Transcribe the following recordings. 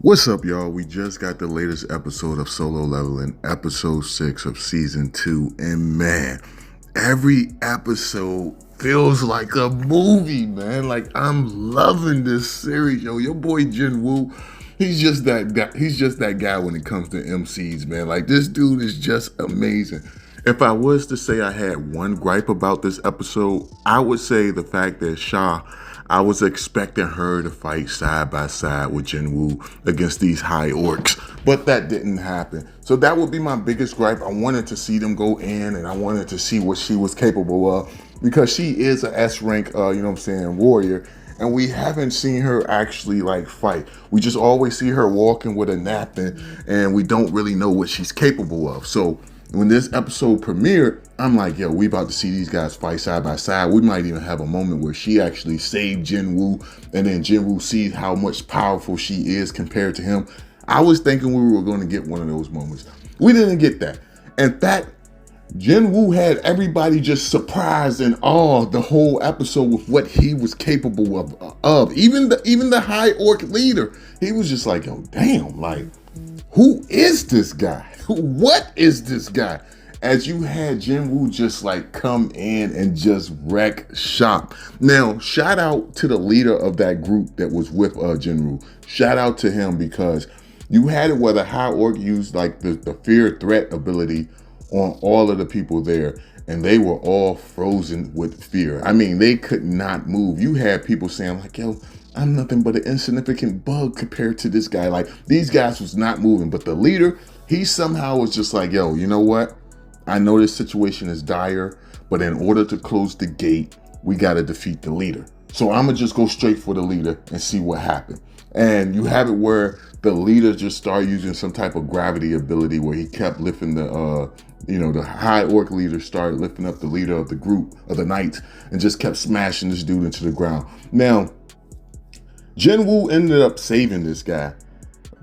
What's up, y'all? We just got the latest episode of Solo Leveling, episode 6 of season 2. And man, every episode feels like a movie, man. Like, I'm loving this series, yo. Your boy Jinwoo, he's just that guy. He's just that guy when it comes to MCs, man. Like, this dude is just amazing. If I was to say I had one gripe about this episode, I would say the fact that I was expecting her to fight side by side with Jinwoo against these high orcs, but that didn't happen. So that would be my biggest gripe. I wanted to see them go in, and I wanted to see what she was capable of, because she is a S rank, warrior, and we haven't seen her actually like fight. We just always see her walking with a napkin, and we don't really know what she's capable of. So when this episode premiered, I'm like, yo, we about to see these guys fight side by side. We might even have a moment where she actually saved Jinwoo, and then Jinwoo sees how much powerful she is compared to him. I was thinking we were going to get one of those moments. We didn't get that. In fact, Jinwoo had everybody just surprised and awed the whole episode with what he was capable of. Even the high orc leader, he was just like, yo, damn, like, who is this guy? What is this guy? As you had Jinwoo just like come in and just wreck shop. Now, shout out to the leader of that group that was with Jinwoo. Shout out to him, because you had it where the high orc used like the fear threat ability on all of the people there, and they were all frozen with fear. I mean, they could not move. You had people saying like, yo, I'm nothing but an insignificant bug compared to this guy. Like, these guys was not moving, but the leader, he somehow was just like, yo, you know what? I know this situation is dire, but in order to close the gate, we got to defeat the leader. So I'm going to just go straight for the leader and see what happened. And you have it where the leader just started using some type of gravity ability where he kept lifting the high orc leader started lifting up the leader of the group of the knights and just kept smashing this dude into the ground. Now, Jinwoo ended up saving this guy,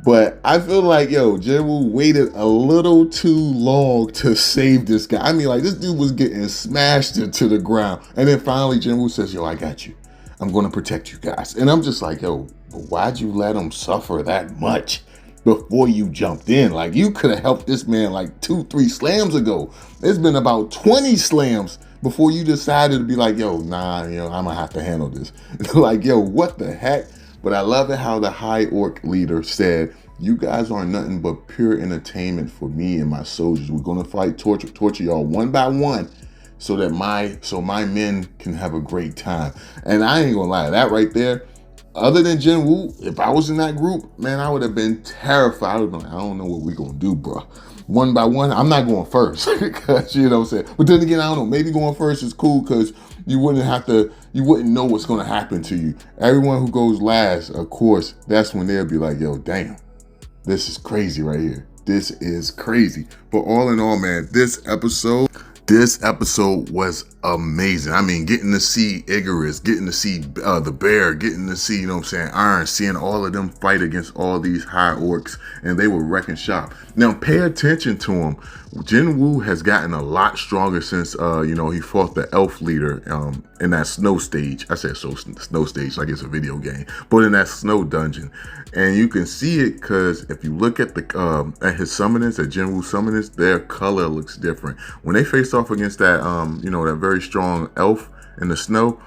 but I feel like, yo, Jinwoo waited a little too long to save this guy. I mean, like, this dude was getting smashed into the ground. And then finally Jinwoo says, yo, I got you. I'm going to protect you guys. And I'm just like, yo, but why'd you let him suffer that much before you jumped in? Like, you could have helped this man like 2-3 slams ago. It's been about 20 slams before you decided to be like, yo, nah, I'm going to have to handle this. Like, yo, what the heck? But I love it how the high orc leader said, you guys are nothing but pure entertainment for me and my soldiers. We're going to fight, torture y'all one by one so that my men can have a great time. And I ain't going to lie, that right there, other than Jinwoo, if I was in that group, man, I would have been terrified. I would have been like, I don't know what we're going to do, bro. One by one, I'm not going first, because, you know what I'm saying? But then again, I don't know, maybe going first is cool because you wouldn't know what's going to happen to you. Everyone who goes last, of course, that's when they'll be like, yo, damn, this is crazy right here. This is crazy. But all in all, man, this episode was amazing. I mean, getting to see Icarus, getting to see the bear, getting to see, Iron, seeing all of them fight against all these high orcs, and they were wrecking shop. Now, pay attention to him. Jinwoo has gotten a lot stronger since, he fought the elf leader in that snow stage. I said snow stage like it's a video game, but in that snow dungeon. And you can see it because if you look at at his summoners, at Jinwoo summoners, their color looks different. When they face off against that, that very strong elf in the snow,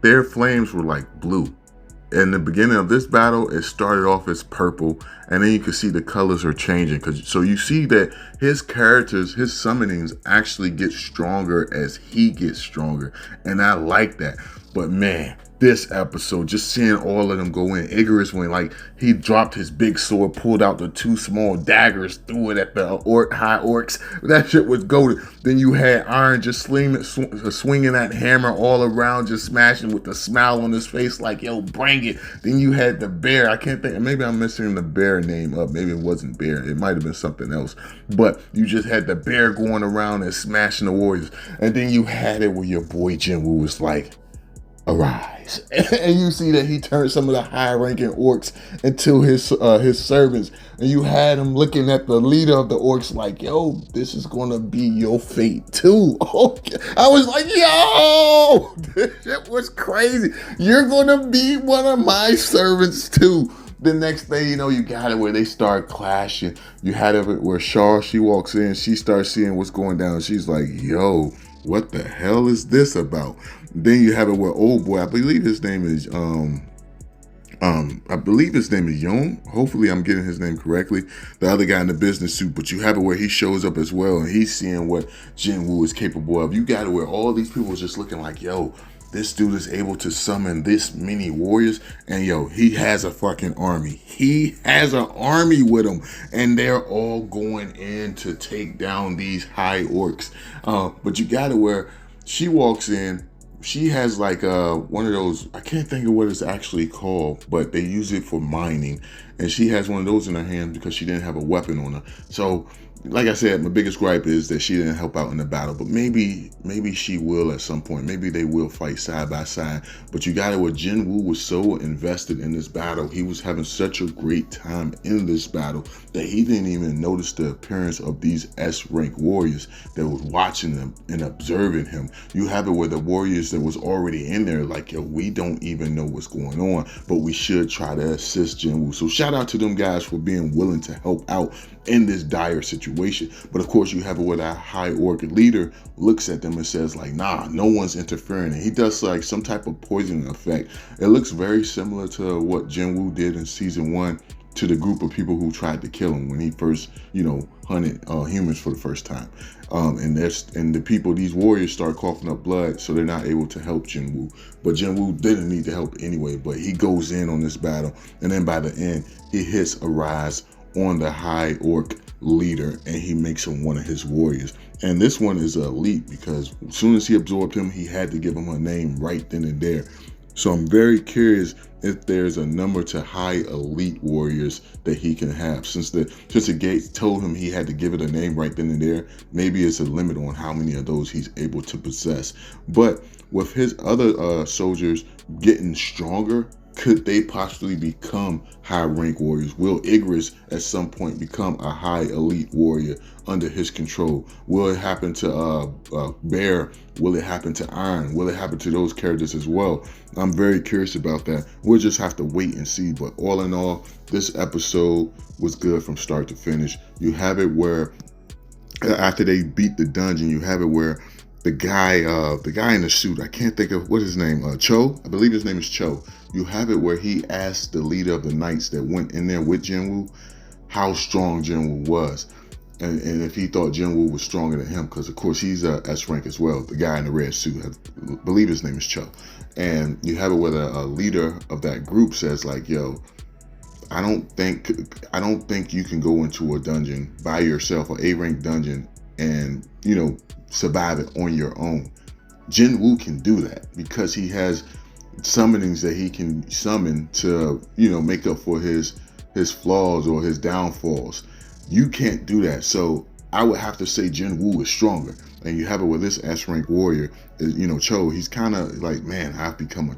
their flames were like blue. In the beginning of this battle, it started off as purple, and then you can see the colors are changing. So you see that his characters, his summonings actually get stronger as he gets stronger, and I like that. But man, this episode, just seeing all of them go in. Icarus, when like he dropped his big sword, pulled out the 2 small daggers, threw it at the high orcs. That shit was goated. Then you had Iron just swinging that hammer all around, just smashing with a smile on his face, like, yo, bring it. Then you had the bear. I can't think. Maybe I'm messing the bear name up. Maybe it wasn't bear. It might have been something else. But you just had the bear going around and smashing the warriors. And then you had it where your boy Jinwoo was like, arise. And you see that he turned some of the high-ranking orcs into his servants. And you had him looking at the leader of the orcs like, yo, this is going to be your fate too. Okay. I was like, yo, this shit was crazy. You're going to be one of my servants too. the next thing you know, you got it where they start clashing. You had it where Shaw, she walks in, she starts seeing what's going down. She's like, yo, what the hell is this about? Then you have it where old boy, I believe his name is I believe his name is Young. Hopefully I'm getting his name correctly. The other guy in the business suit, but you have it where he shows up as well and he's seeing what Jinwoo is capable of. You got it where all these people are just looking like, yo, this dude is able to summon this many warriors, and yo, he has a fucking army. He has an army with him, and they're all going in to take down these high orcs. But you got it where she walks in. She has like one of those, I can't think of what it's actually called, but they use it for mining. And she has one of those in her hand because she didn't have a weapon on her. So, like I said, my biggest gripe is that she didn't help out in the battle. But maybe she will at some point. Maybe they will fight side by side. But you got it where Jinwoo was so invested in this battle. He was having such a great time in this battle that he didn't even notice the appearance of these S-rank warriors that was watching them and observing him. You have it where the warriors that was already in there like, yo, we don't even know what's going on, but we should try to assist Jinwoo. So shout out to them guys for being willing to help out in this dire situation. But of course you have it where that high orc leader looks at them and says like, nah, no one's interfering. And he does like some type of poisoning effect. It looks very similar to what Jinwoo did in season 1 to the group of people who tried to kill him when he first, hunted humans for the first time. And the people, these warriors start coughing up blood, so they're not able to help Jinwoo. But Jinwoo didn't need the help anyway, but he goes in on this battle. And then by the end, he hits a rise on the high orc leader and he makes him one of his warriors. And this one is elite because as soon as he absorbed him, he had to give him a name right then and there. So I'm very curious if there's a number to high elite warriors that he can have. Since the gate told him he had to give it a name right then and there, maybe it's a limit on how many of those he's able to possess. But with his other soldiers getting stronger, could they possibly become high rank warriors? Will Igris at some point become a high elite warrior under his control? Will it happen to Bear? Will it happen to Iron? Will it happen to those characters as well? I'm very curious about that. We'll just have to wait and see. But all in all, this episode was good from start to finish. You have it where after they beat the dungeon, you have it where the guy in the suit, I can't think of what his name, Cho, I believe his name is Cho. You have it where he asked the leader of the knights that went in there with Jinwoo how strong Jinwoo was. And if he thought Jinwoo was stronger than him, because of course he's a S rank as well. The guy in the red suit, I believe his name is Cho. And you have it where a leader of that group says like, yo, I don't think you can go into a dungeon by yourself, an A-rank dungeon, and survive it on your own. Jinwoo can do that because he has summonings that he can summon to make up for his flaws or his downfalls. You can't do that. So I would have to say Jinwoo is stronger. And you have it with this S-rank warrior, Cho, he's kind of like, man, I've become a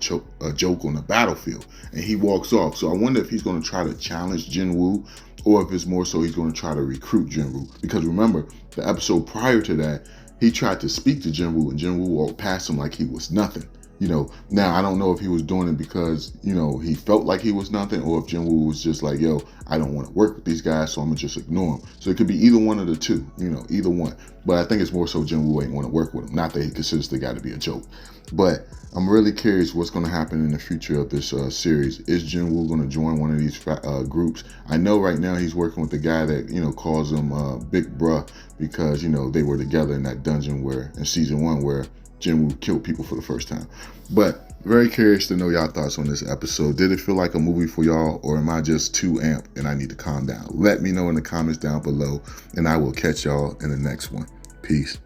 joke on the battlefield. And he walks off. So I wonder if he's going to try to challenge Jinwoo, or if it's more so he's going to try to recruit Jinwoo. Because remember, the episode prior to that, he tried to speak to Jinwoo, and Jinwoo walked past him like he was nothing. Now I don't know if he was doing it because, he felt like he was nothing, or if Jinwoo was just like, yo, I don't want to work with these guys, so I'm gonna just ignore him. So it could be either one of the two, either one. But I think it's more so Jinwoo ain't want to work with him. Not that he considers the guy to be a joke. But I'm really curious what's going to happen in the future of this series. Is Jinwoo going to join one of these groups? I know right now he's working with the guy that, calls him Big Bruh because, they were together in that dungeon in season 1 where Jinwoo killed people for the first time. But very curious to know y'all thoughts on this episode. Did it feel like a movie for y'all, or am I just too amped and I need to calm down? Let me know in the comments down below, and I will catch y'all in the next one. Peace.